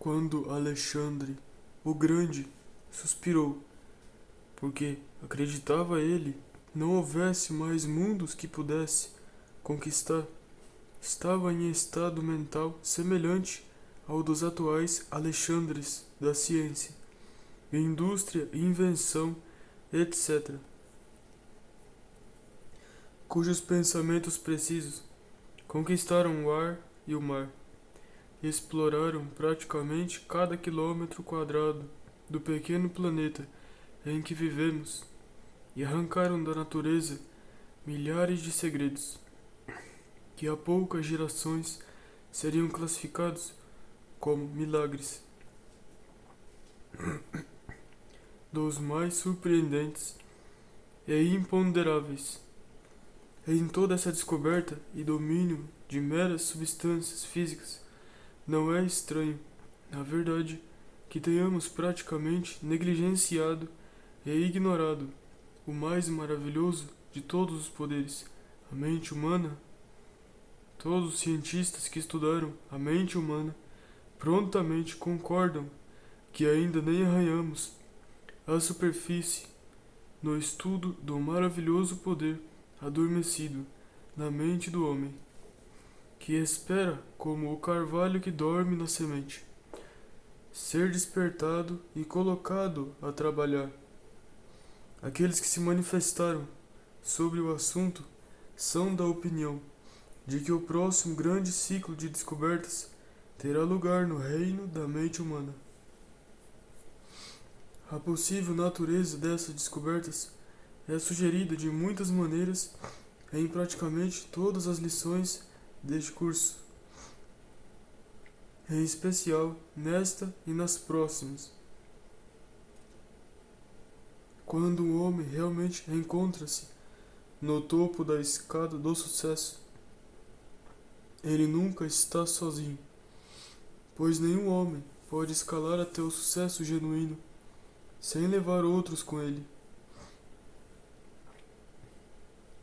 Quando Alexandre, o Grande, suspirou, porque acreditava ele não houvesse mais mundos que pudesse conquistar, estava em estado mental semelhante ao dos atuais Alexandres da ciência, indústria, invenção, etc., cujos pensamentos precisos conquistaram o ar e o mar, e exploraram praticamente cada quilômetro quadrado do pequeno planeta em que vivemos, e arrancaram da natureza milhares de segredos, que há poucas gerações seriam classificados como milagres, dos mais surpreendentes e imponderáveis. Em toda essa descoberta e domínio de meras substâncias físicas, não é estranho, na verdade, que tenhamos praticamente negligenciado e ignorado o mais maravilhoso de todos os poderes, a mente humana. Todos os cientistas que estudaram a mente humana prontamente concordam que ainda nem arranhamos a superfície no estudo do maravilhoso poder adormecido na mente do homem, que espera como o carvalho que dorme na semente, ser despertado e colocado a trabalhar. Aqueles que se manifestaram sobre o assunto são da opinião de que o próximo grande ciclo de descobertas terá lugar no reino da mente humana. A possível natureza dessas descobertas é sugerida de muitas maneiras em praticamente todas as lições deste curso, em especial nesta e nas próximas. Quando o homem realmente encontra-se no topo da escada do sucesso, ele nunca está sozinho, pois nenhum homem pode escalar até o sucesso genuíno sem levar outros com ele.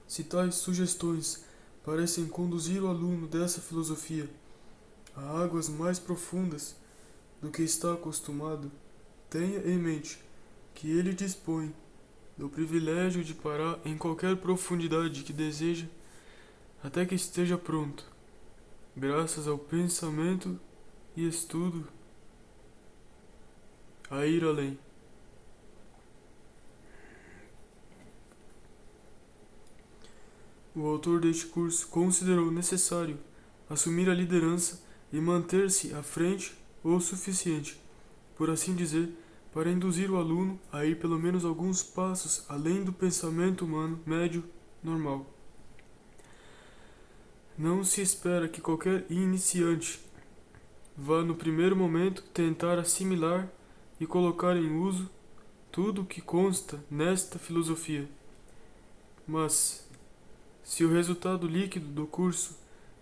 Se tais sugestões parecem conduzir o aluno dessa filosofia a águas mais profundas do que está acostumado, tenha em mente que ele dispõe do privilégio de parar em qualquer profundidade que deseja até que esteja pronto, graças ao pensamento e estudo, a ir além. O autor deste curso considerou necessário assumir a liderança e manter-se à frente o suficiente, por assim dizer, para induzir o aluno a ir pelo menos alguns passos além do pensamento humano médio normal. Não se espera que qualquer iniciante vá no primeiro momento tentar assimilar e colocar em uso tudo o que consta nesta filosofia. Mas, se o resultado líquido do curso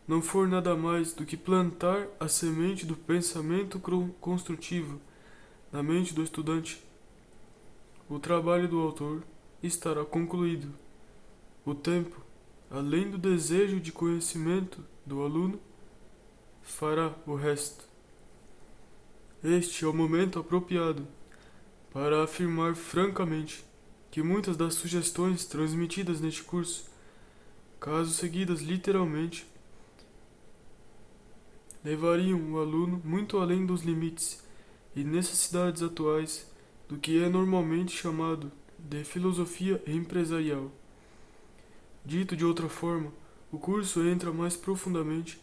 não for nada mais do que plantar a semente do pensamento construtivo na mente do estudante, o trabalho do autor estará concluído. O tempo, além do desejo de conhecimento do aluno, fará o resto. Este é o momento apropriado para afirmar francamente que muitas das sugestões transmitidas neste curso, caso seguidas literalmente, levariam o aluno muito além dos limites e necessidades atuais do que é normalmente chamado de filosofia empresarial. Dito de outra forma, o curso entra mais profundamente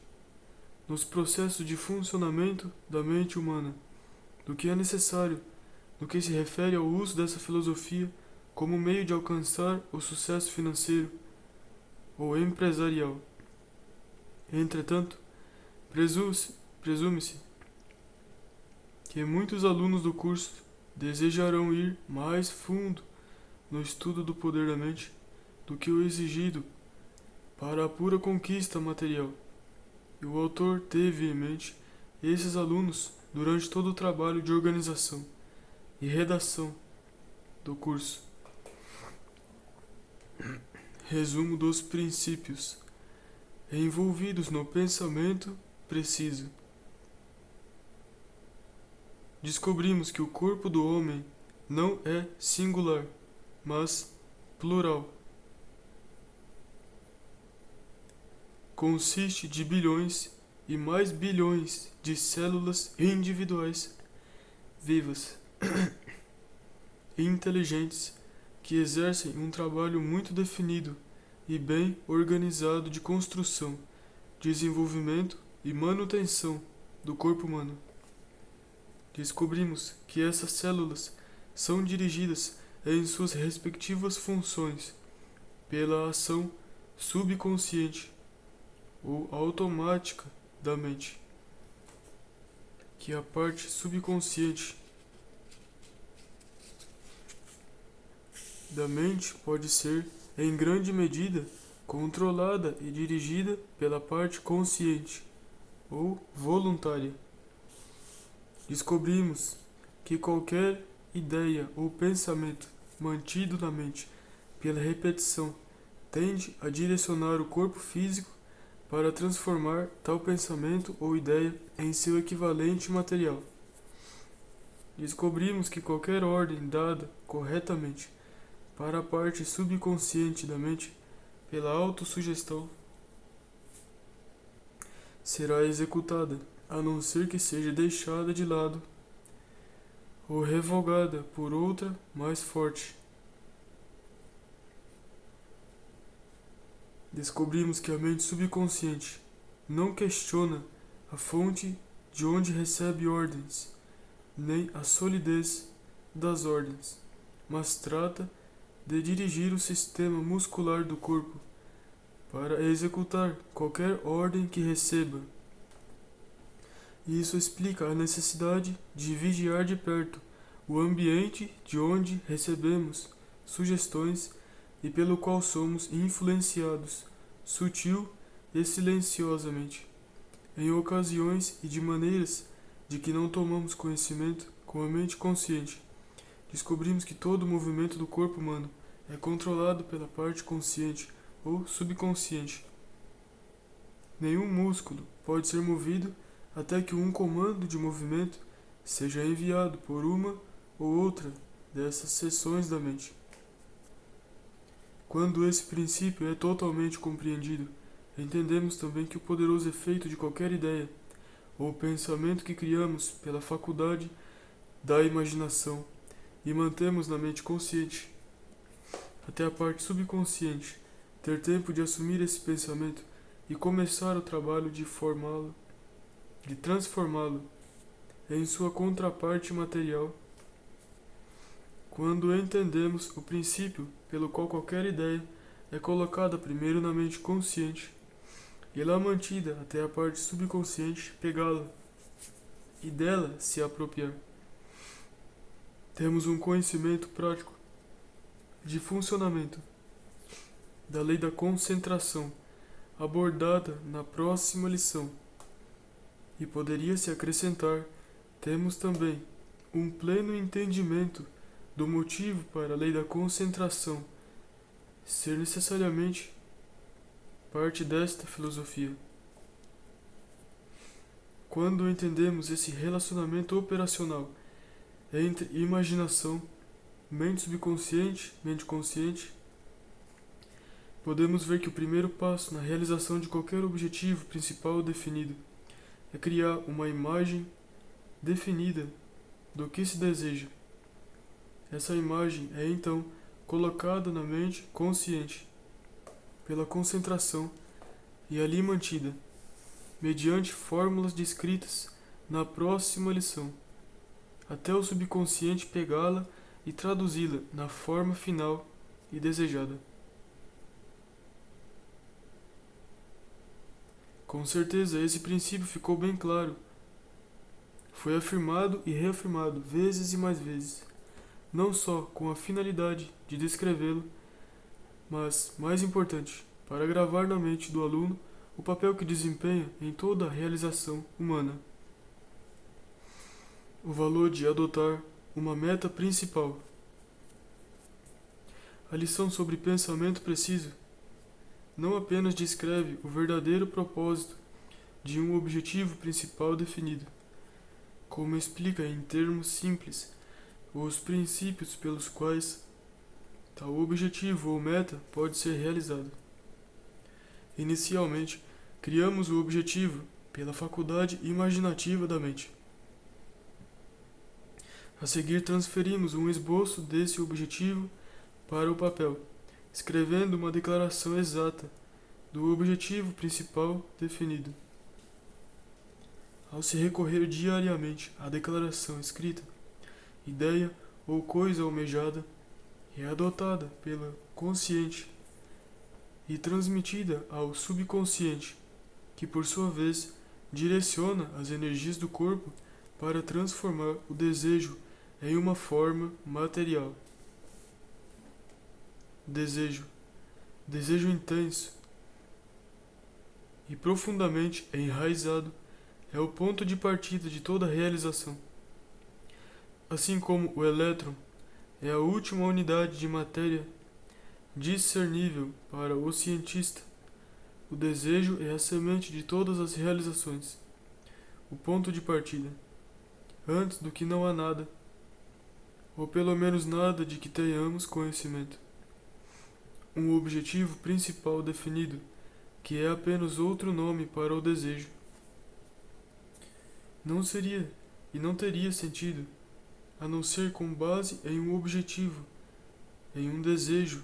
nos processos de funcionamento da mente humana do que é necessário no que se refere ao uso dessa filosofia como meio de alcançar o sucesso financeiro ou empresarial. Entretanto, presume-se que muitos alunos do curso desejarão ir mais fundo no estudo do poder da mente do que o exigido para a pura conquista material. E o autor teve em mente esses alunos durante todo o trabalho de organização e redação do curso. Resumo dos princípios envolvidos no pensamento preciso. descobrimos que o corpo do homem não é singular, mas plural. Consiste de bilhões e mais bilhões de células individuais vivas e inteligentes que exercem um trabalho muito definido e bem organizado de construção, desenvolvimento e manutenção do corpo humano. Descobrimos que essas células são dirigidas em suas respectivas funções pela ação subconsciente ou automática da mente, que a parte subconsciente da mente pode ser, em grande medida, controlada e dirigida pela parte consciente ou voluntária. Descobrimos que qualquer ideia ou pensamento mantido na mente pela repetição tende a direcionar o corpo físico para transformar tal pensamento ou ideia em seu equivalente material. Descobrimos que qualquer ordem dada corretamente para a parte subconsciente da mente pela autossugestão será executada, a não ser que seja deixada de lado ou revogada por outra mais forte. Descobrimos que a mente subconsciente não questiona a fonte de onde recebe ordens, nem a solidez das ordens, mas trata de dirigir o sistema muscular do corpo para executar qualquer ordem que receba. Isso explica a necessidade de vigiar de perto o ambiente de onde recebemos sugestões e pelo qual somos influenciados, sutil e silenciosamente, em ocasiões e de maneiras de que não tomamos conhecimento com a mente consciente. Descobrimos que todo o movimento do corpo humano é controlado pela parte consciente ou subconsciente. Nenhum músculo pode ser movido até que um comando de movimento seja enviado por uma ou outra dessas seções da mente. Quando esse princípio é totalmente compreendido, entendemos também que o poderoso efeito de qualquer ideia ou pensamento que criamos pela faculdade da imaginação e mantemos na mente consciente até a parte subconsciente ter tempo de assumir esse pensamento e começar o trabalho de formá-lo, de transformá-lo em sua contraparte material. Quando entendemos o princípio pelo qual qualquer ideia é colocada primeiro na mente consciente e lá mantida até a parte subconsciente pegá-la e dela se apropriar, temos um conhecimento prático de funcionamento da lei da concentração abordada na próxima lição. E poderia-se acrescentar, temos também um pleno entendimento do motivo para a lei da concentração ser necessariamente parte desta filosofia. Quando entendemos esse relacionamento operacional entre imaginação, mente subconsciente, mente consciente, podemos ver que o primeiro passo na realização de qualquer objetivo principal definido é criar uma imagem definida do que se deseja. Essa imagem é então colocada na mente consciente pela concentração e ali mantida, mediante fórmulas descritas na próxima lição, até o subconsciente pegá-la e traduzi-la na forma final e desejada. Com certeza esse princípio ficou bem claro. Foi afirmado e reafirmado vezes e mais vezes, não só com a finalidade de descrevê-lo, mas, mais importante, para gravar na mente do aluno o papel que desempenha em toda a realização humana. O valor de adotar uma meta principal. A lição sobre pensamento preciso não apenas descreve o verdadeiro propósito de um objetivo principal definido, como explica em termos simples os princípios pelos quais tal objetivo ou meta pode ser realizado. Inicialmente, criamos o objetivo pela faculdade imaginativa da mente. A seguir, transferimos um esboço desse objetivo para o papel, escrevendo uma declaração exata do objetivo principal definido. Ao se recorrer diariamente à declaração escrita, ideia ou coisa almejada é adotada pela consciente e transmitida ao subconsciente, que por sua vez direciona as energias do corpo para transformar o desejo em uma forma material. Desejo intenso e profundamente enraizado é o ponto de partida de toda realização. Assim como o elétron é a última unidade de matéria discernível para o cientista, o desejo é a semente de todas as realizações, o ponto de partida. Antes do que não há nada, ou pelo menos nada de que tenhamos conhecimento. Um objetivo principal definido, que é apenas outro nome para o desejo. Não seria e não teria sentido, a não ser com base em um objetivo, em um desejo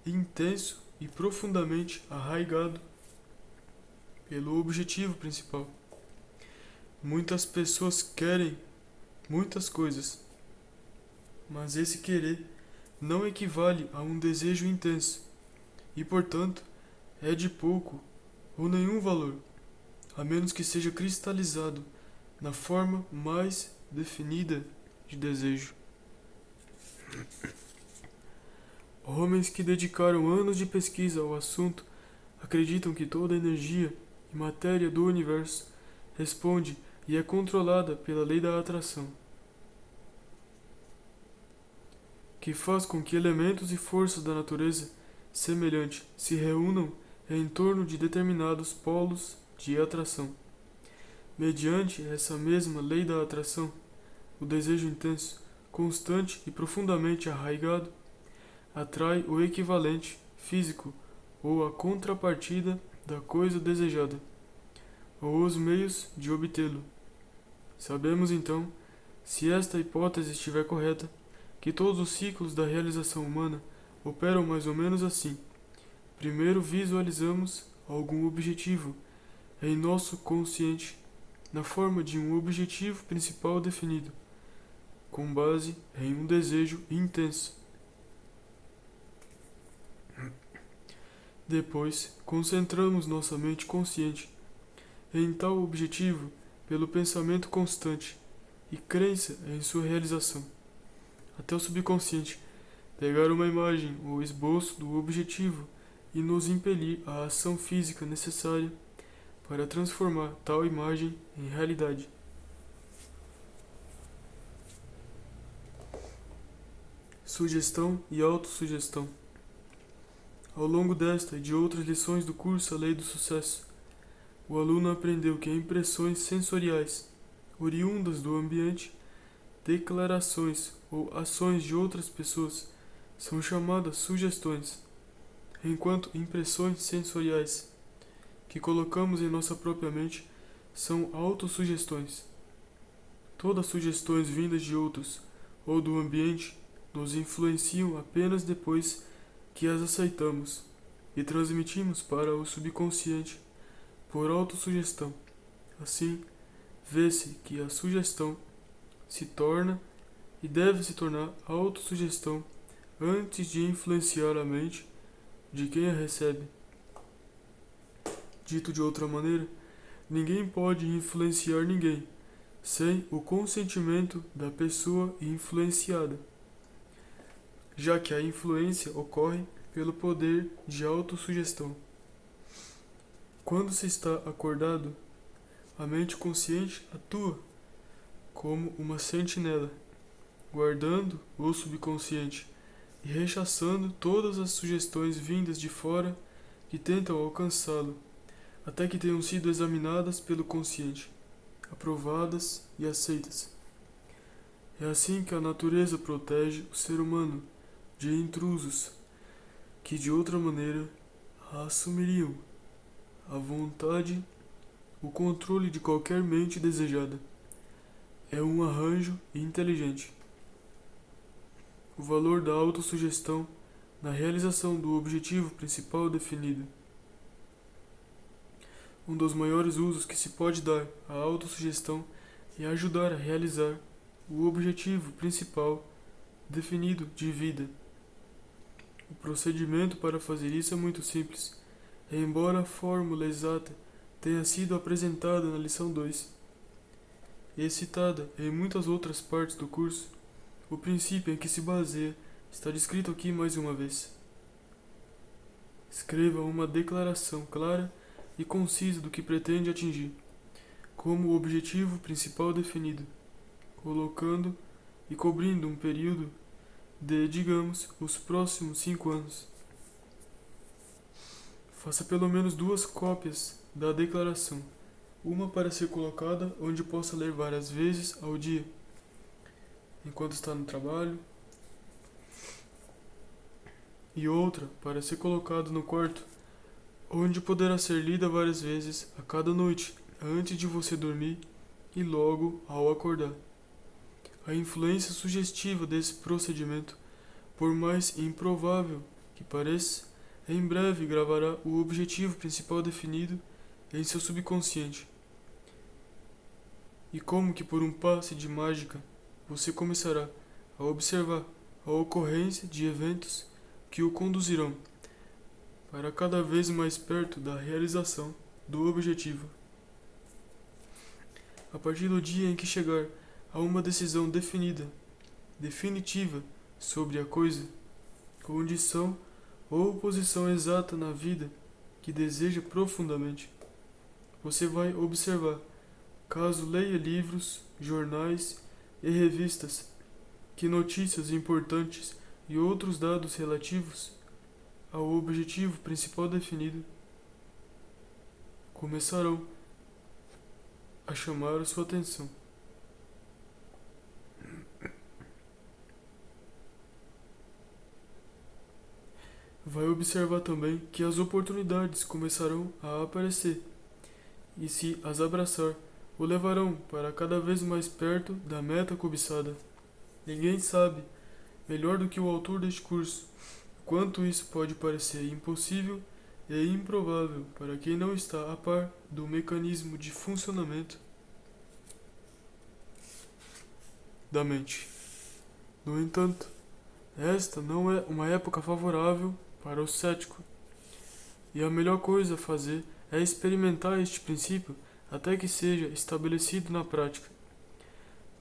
intenso e profundamente arraigado pelo objetivo principal. Muitas pessoas querem muitas coisas, mas esse querer não equivale a um desejo intenso e, portanto, é de pouco ou nenhum valor, a menos que seja cristalizado na forma mais definida de desejo. Homens que dedicaram anos de pesquisa ao assunto acreditam que toda a energia e matéria do universo responde e é controlada pela lei da atração, que faz com que elementos e forças da natureza semelhante se reúnam em torno de determinados polos de atração. Mediante essa mesma lei da atração, o desejo intenso, constante e profundamente arraigado atrai o equivalente físico ou a contrapartida da coisa desejada, ou os meios de obtê-lo. Sabemos então, se esta hipótese estiver correta, que todos os ciclos da realização humana operam mais ou menos assim. Primeiro visualizamos algum objetivo em nosso consciente, na forma de um objetivo principal definido, com base em um desejo intenso. Depois, concentramos nossa mente consciente em tal objetivo pelo pensamento constante e crença em sua realização, até o subconsciente pegar uma imagem ou esboço do objetivo e nos impelir à ação física necessária para transformar tal imagem em realidade. Sugestão e autossugestão. Ao longo desta e de outras lições do curso A Lei do Sucesso, o aluno aprendeu que impressões sensoriais, oriundas do ambiente, declarações ou ações de outras pessoas são chamadas sugestões, enquanto impressões sensoriais que colocamos em nossa própria mente são autossugestões. Todas sugestões vindas de outros ou do ambiente nos influenciam apenas depois que as aceitamos e transmitimos para o subconsciente por autossugestão. Assim, vê-se que a sugestão se torna e deve se tornar autossugestão antes de influenciar a mente de quem a recebe. Dito de outra maneira, ninguém pode influenciar ninguém sem o consentimento da pessoa influenciada, já que a influência ocorre pelo poder de autossugestão. Quando se está acordado, a mente consciente atua como uma sentinela, guardando o subconsciente e rechaçando todas as sugestões vindas de fora que tentam alcançá-lo, até que tenham sido examinadas pelo consciente, aprovadas e aceitas. É assim que a natureza protege o ser humano de intrusos que de outra maneira assumiriam a vontade, o controle de qualquer mente desejada. É um arranjo inteligente. O valor da autossugestão na realização do objetivo principal definido. Um dos maiores usos que se pode dar à autossugestão é ajudar a realizar o objetivo principal definido de vida. O procedimento para fazer isso é muito simples, embora a fórmula exata tenha sido apresentada na lição 2 e citada em muitas outras partes do curso. O princípio em que se baseia está descrito aqui mais uma vez. Escreva uma declaração clara e concisa do que pretende atingir, como o objetivo principal definido, colocando e cobrindo um período de, digamos, os próximos 5 anos. Faça pelo menos 2 cópias da declaração, uma para ser colocada onde possa ler várias vezes ao dia, enquanto está no trabalho, e outra para ser colocada no quarto, onde poderá ser lida várias vezes a cada noite, antes de você dormir e logo ao acordar. A influência sugestiva desse procedimento, por mais improvável que pareça, em breve gravará o objetivo principal definido em seu subconsciente. E como que por um passe de mágica, você começará a observar a ocorrência de eventos que o conduzirão para cada vez mais perto da realização do objetivo. A partir do dia em que chegar a uma decisão definitiva sobre a coisa, condição ou posição exata na vida que deseja profundamente, você vai observar, caso leia livros, jornais e revistas, que notícias importantes e outros dados relativos ao objetivo principal definido começarão a chamar a sua atenção. Vai observar também que as oportunidades começarão a aparecer e, se as abraçar, o levarão para cada vez mais perto da meta cobiçada. Ninguém sabe, melhor do que o autor deste curso, quanto isso pode parecer impossível e improvável para quem não está a par do mecanismo de funcionamento da mente. No entanto, esta não é uma época favorável para o cético, e a melhor coisa a fazer é experimentar este princípio até que seja estabelecido na prática.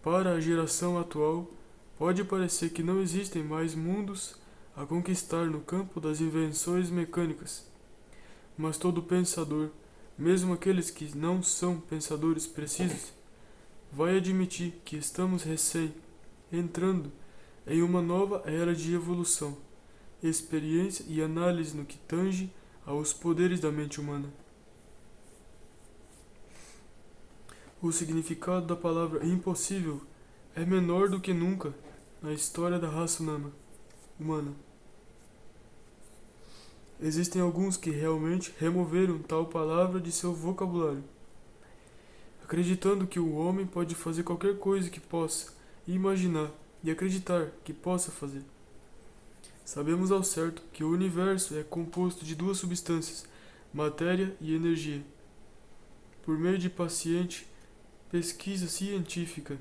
Para a geração atual, pode parecer que não existem mais mundos a conquistar no campo das invenções mecânicas, mas todo pensador, mesmo aqueles que não são pensadores precisos, vai admitir que estamos recém entrando em uma nova era de evolução, experiência e análise no que tange aos poderes da mente humana. O significado da palavra impossível é menor do que nunca na história da raça humana. Existem alguns que realmente removeram tal palavra de seu vocabulário, acreditando que o homem pode fazer qualquer coisa que possa imaginar e acreditar que possa fazer. Sabemos ao certo que o universo é composto de 2 substâncias, matéria e energia. Por meio de paciente pesquisa científica,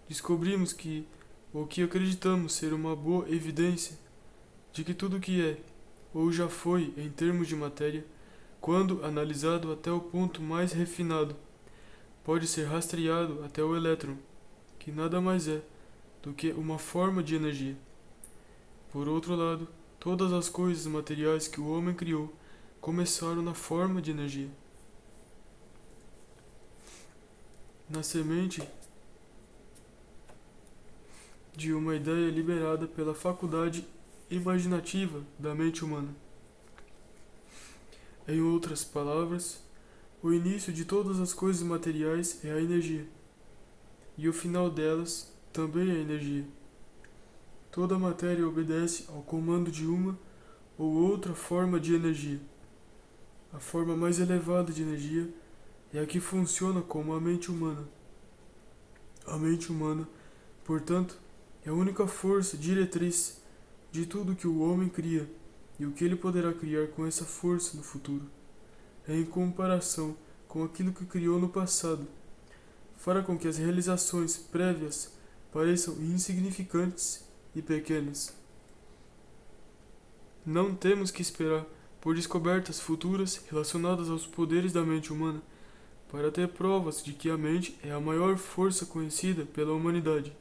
descobrimos que o que acreditamos ser uma boa evidência de que tudo que é, ou já foi em termos de matéria, quando analisado até o ponto mais refinado, pode ser rastreado até o elétron, que nada mais é do que uma forma de energia. Por outro lado, todas as coisas materiais que o homem criou começaram na forma de energia. Na semente de uma ideia liberada pela faculdade imaginativa da mente humana. Em outras palavras, o início de todas as coisas materiais é a energia, e o final delas também é energia. Toda matéria obedece ao comando de uma ou outra forma de energia. A forma mais elevada de energia é a que funciona como a mente humana. A mente humana, portanto, é a única força diretriz de tudo que o homem cria e o que ele poderá criar com essa força no futuro. Em comparação com aquilo que criou no passado, fará com que as realizações prévias pareçam insignificantes e pequenas. Não temos que esperar por descobertas futuras relacionadas aos poderes da mente humana para ter provas de que a mente é a maior força conhecida pela humanidade.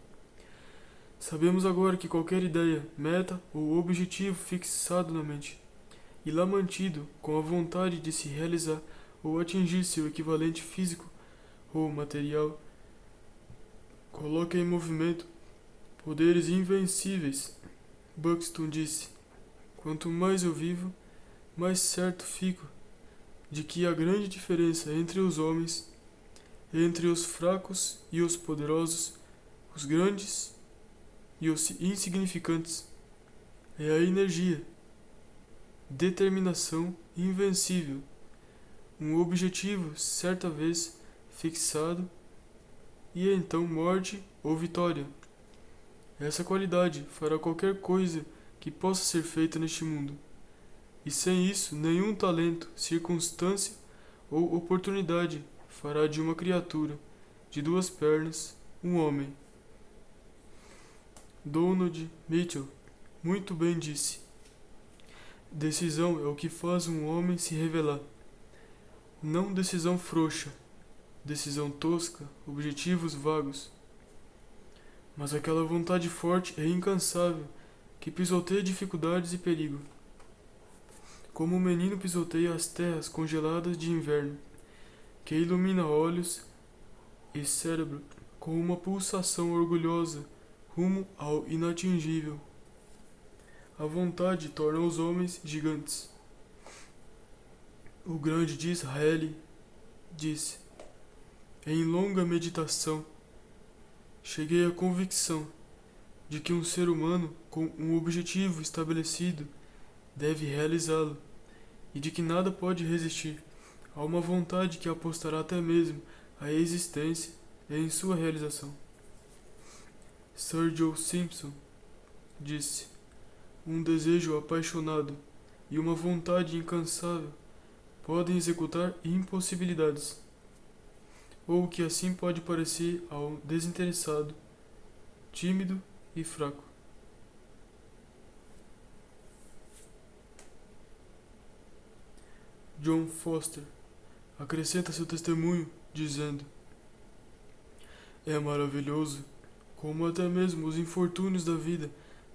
Sabemos agora que qualquer ideia, meta ou objetivo fixado na mente e lá mantido com a vontade de se realizar ou atingir seu equivalente físico ou material, coloca em movimento poderes invencíveis. Buxton disse: quanto mais eu vivo, mais certo fico de que a grande diferença entre os homens, entre os fracos e os poderosos, os grandes e os insignificantes, é a energia, determinação invencível, um objetivo certa vez fixado e então morte ou vitória. Essa qualidade fará qualquer coisa que possa ser feita neste mundo. E sem isso, nenhum talento, circunstância ou oportunidade fará de uma criatura de duas pernas um homem. Donald Mitchell muito bem disse: decisão é o que faz um homem se revelar. Não decisão frouxa, decisão tosca, objetivos vagos. Mas aquela vontade forte e incansável que pisoteia dificuldades e perigo. Como um menino pisoteia as terras congeladas de inverno, que ilumina olhos e cérebro com uma pulsação orgulhosa rumo ao inatingível. A vontade torna os homens gigantes. O grande de Israel disse: em longa meditação, cheguei à convicção de que um ser humano com um objetivo estabelecido deve realizá-lo, e de que nada pode resistir a uma vontade que apostará até mesmo a existência em sua realização. Sir Joe Simpson disse: um desejo apaixonado e uma vontade incansável podem executar impossibilidades, ou o que assim pode parecer ao desinteressado, tímido e fraco. John Foster acrescenta seu testemunho dizendo: é maravilhoso como até mesmo os infortúnios da vida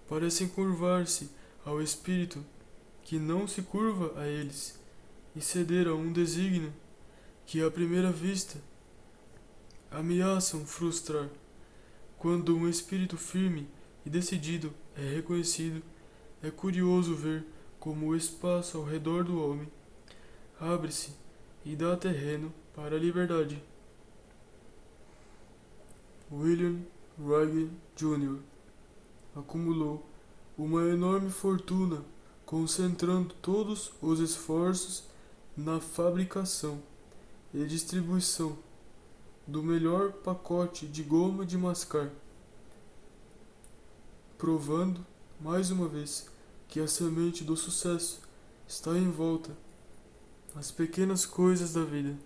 parecem curvar-se ao espírito que não se curva a eles e ceder a um desígnio que à primeira vista ameaçam frustrar. Quando um espírito firme e decidido é reconhecido, é curioso ver como o espaço ao redor do homem abre-se e dá terreno para a liberdade. William Wright Jr. acumulou uma enorme fortuna concentrando todos os esforços na fabricação e distribuição do melhor pacote de goma de mascar, provando, mais uma vez, que a semente do sucesso está em volta nas pequenas coisas da vida.